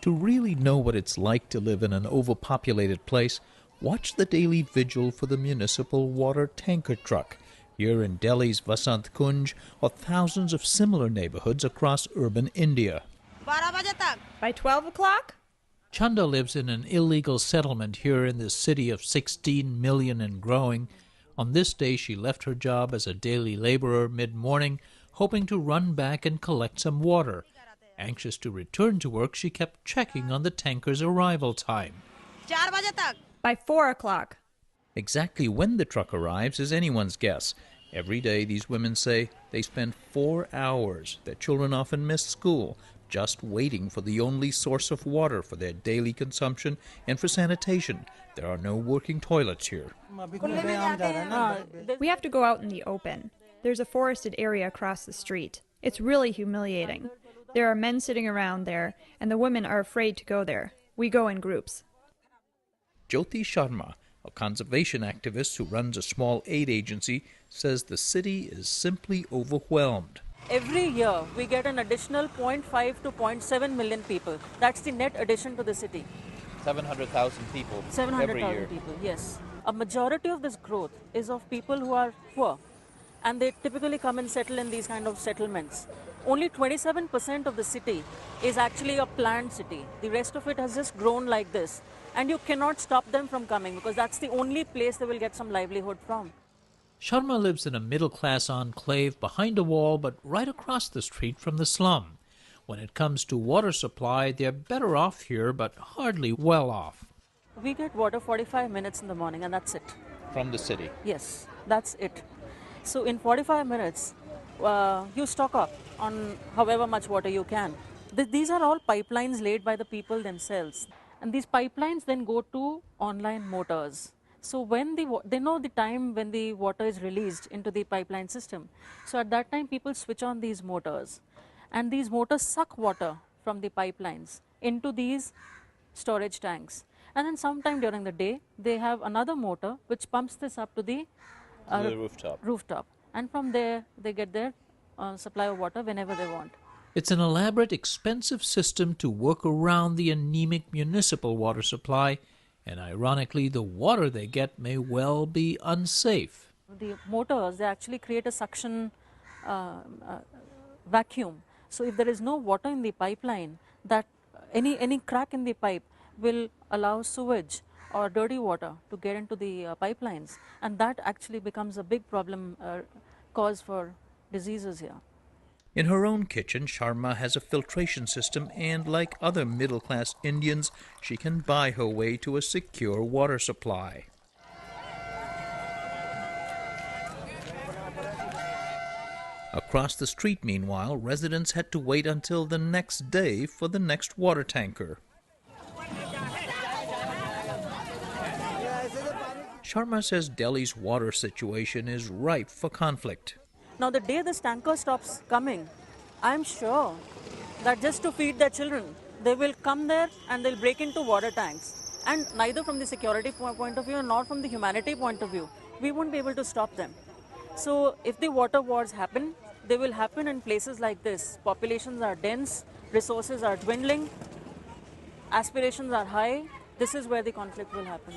To really know what it's like to live in an overpopulated place, watch the daily vigil for the municipal water tanker truck. Here in Delhi's Vasant Kunj are thousands of similar neighborhoods across urban India. By 12 o'clock? Chanda lives in an illegal settlement here in this city of 16 million and growing. On this day, she left her job as a daily laborer mid-morning, hoping to run back and collect some water. Anxious to return to work, she kept checking on the tanker's arrival time. By 4 o'clock. Exactly when the truck arrives is anyone's guess. Every day, these women say they spend 4 hours. Their children often miss school, just waiting for the only source of water for their daily consumption and for sanitation. There are no working toilets here. We have to go out in the open. There's a forested area across the street. It's really humiliating. There are men sitting around there, and the women are afraid to go there. We go in groups. Jyoti Sharma, a conservation activist who runs a small aid agency, says the city is simply overwhelmed. Every year, we get an additional 0.5 to 0.7 million people. That's the net addition to the city. 700,000 people 700,000 people, yes. A majority of this growth is of people who are poor, and they typically come and settle in these kind of settlements. Only 27% of the city is actually a planned city. The rest of it has just grown like this. And you cannot stop them from coming because that's the only place they will get some livelihood from. Sharma lives in a middle-class enclave behind a wall but right across the street from the slum. When it comes to water supply, they're better off here but hardly well off. We get water 45 minutes in the morning and that's it. From the city? Yes, that's it. So in 45 minutes, you stock up on however much water you can. These are all pipelines laid by the people themselves. And these pipelines then go to online motors. So when they know the time when the water is released into the pipeline system. So at that time, people switch on these motors. And these motors suck water from the pipelines into these storage tanks. And then sometime during the day, they have another motor which pumps this up to the rooftop. And from there, they get their supply of water whenever they want. It's an elaborate, expensive system to work around the anemic municipal water supply, and ironically, the water they get may well be unsafe. The motors, they actually create a suction vacuum. So if there is no water in the pipeline, that any crack in the pipe will allow sewage or dirty water to get into the pipelines, and that actually becomes a big problem, cause for diseases here. In her own kitchen, Sharma has a filtration system and, like other middle-class Indians, she can buy her way to a secure water supply. Across the street, meanwhile, residents had to wait until the next day for the next water tanker. Sharma says Delhi's water situation is ripe for conflict. Now, the day this tanker stops coming, I'm sure that just to feed their children, they will come there and they'll break into water tanks. And neither from the security point of view nor from the humanity point of view, we won't be able to stop them. So if the water wars happen, they will happen in places like this. Populations are dense, resources are dwindling, aspirations are high. This is where the conflict will happen.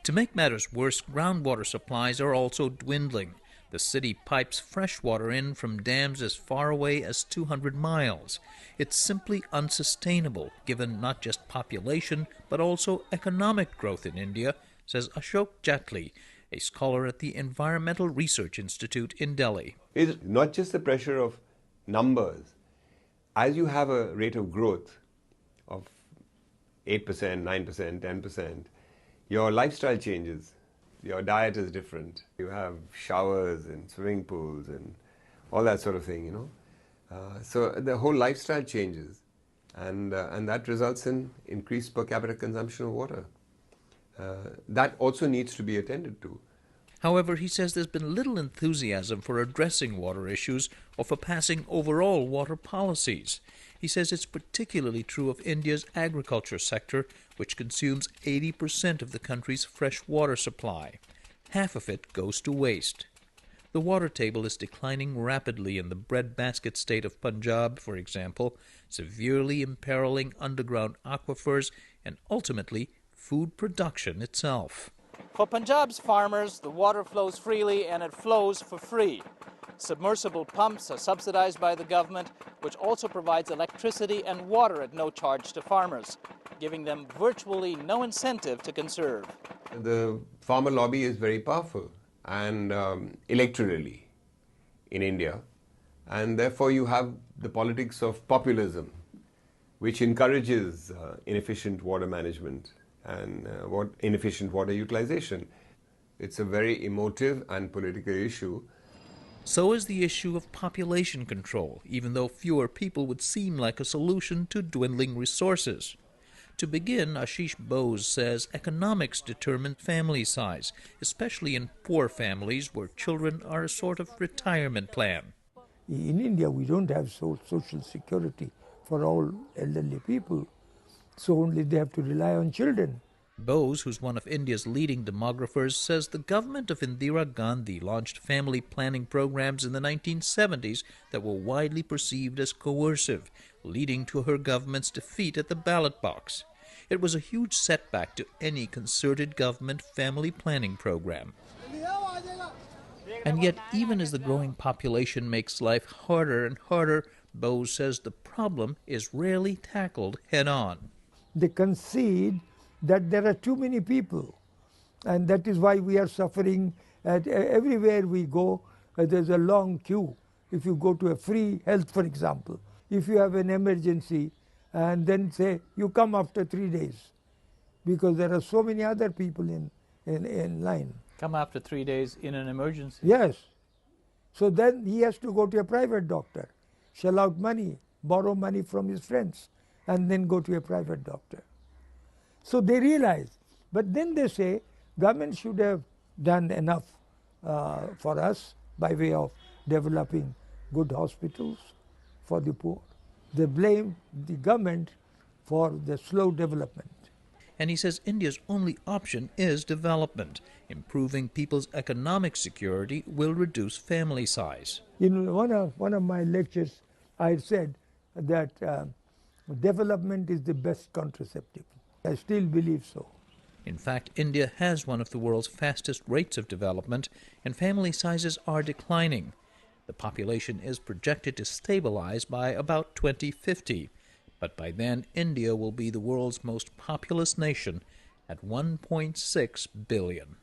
To make matters worse, groundwater supplies are also dwindling. The city pipes fresh water in from dams as far away as 200 miles. It's simply unsustainable, given not just population, but also economic growth in India, says Ashok Jatli, a scholar at the Environmental Research Institute in Delhi. It's not just the pressure of numbers. As you have a rate of growth of 8%, 9%, 10%, your lifestyle changes. Your diet is different. You have showers and swimming pools and all that sort of thing, you know. So the whole lifestyle changes, and that results in increased per capita consumption of water. That also needs to be attended to. However, he says there's been little enthusiasm for addressing water issues or for passing overall water policies. He says it's particularly true of India's agriculture sector, which consumes 80% of the country's fresh water supply. Half of it goes to waste. The water table is declining rapidly in the breadbasket state of Punjab, for example, severely imperiling underground aquifers and ultimately food production itself. For Punjab's farmers, the water flows freely and it flows for free. Submersible pumps are subsidized by the government, which also provides electricity and water at no charge to farmers, giving them virtually no incentive to conserve. The farmer lobby is very powerful and electorally in India, and therefore you have the politics of populism, which encourages inefficient water management and inefficient water utilization. It's a very emotive and political issue. So is the issue of population control, even though fewer people would seem like a solution to dwindling resources. To begin, Ashish Bose says economics determine family size, especially in poor families where children are a sort of retirement plan. In India, we don't have social security for all elderly people, so only they have to rely on children. Bose, who's one of India's leading demographers, says the government of Indira Gandhi launched family planning programs in the 1970s that were widely perceived as coercive, leading to her government's defeat at the ballot box. It was a huge setback to any concerted government family planning program. And yet, even as the growing population makes life harder and harder, Bose says the problem is rarely tackled head-on. They concede that there are too many people, and that is why we are suffering. Everywhere we go, there's a long queue. If you go to a free health, for example, if you have an emergency, and then say you come after 3 days, because there are so many other people in line. Come after 3 days in an emergency? Yes. So then he has to go to a private doctor, shell out money, borrow money from his friends, and then go to a private doctor. So they realize, but then they say government should have done enough for us by way of developing good hospitals for the poor. They blame the government for the slow development. And he says India's only option is development. Improving people's economic security will reduce family size. In one of my lectures, I said that development is the best contraceptive. I still believe so. In fact, India has one of the world's fastest rates of development, and family sizes are declining. The population is projected to stabilize by about 2050. But by then, India will be the world's most populous nation at 1.6 billion.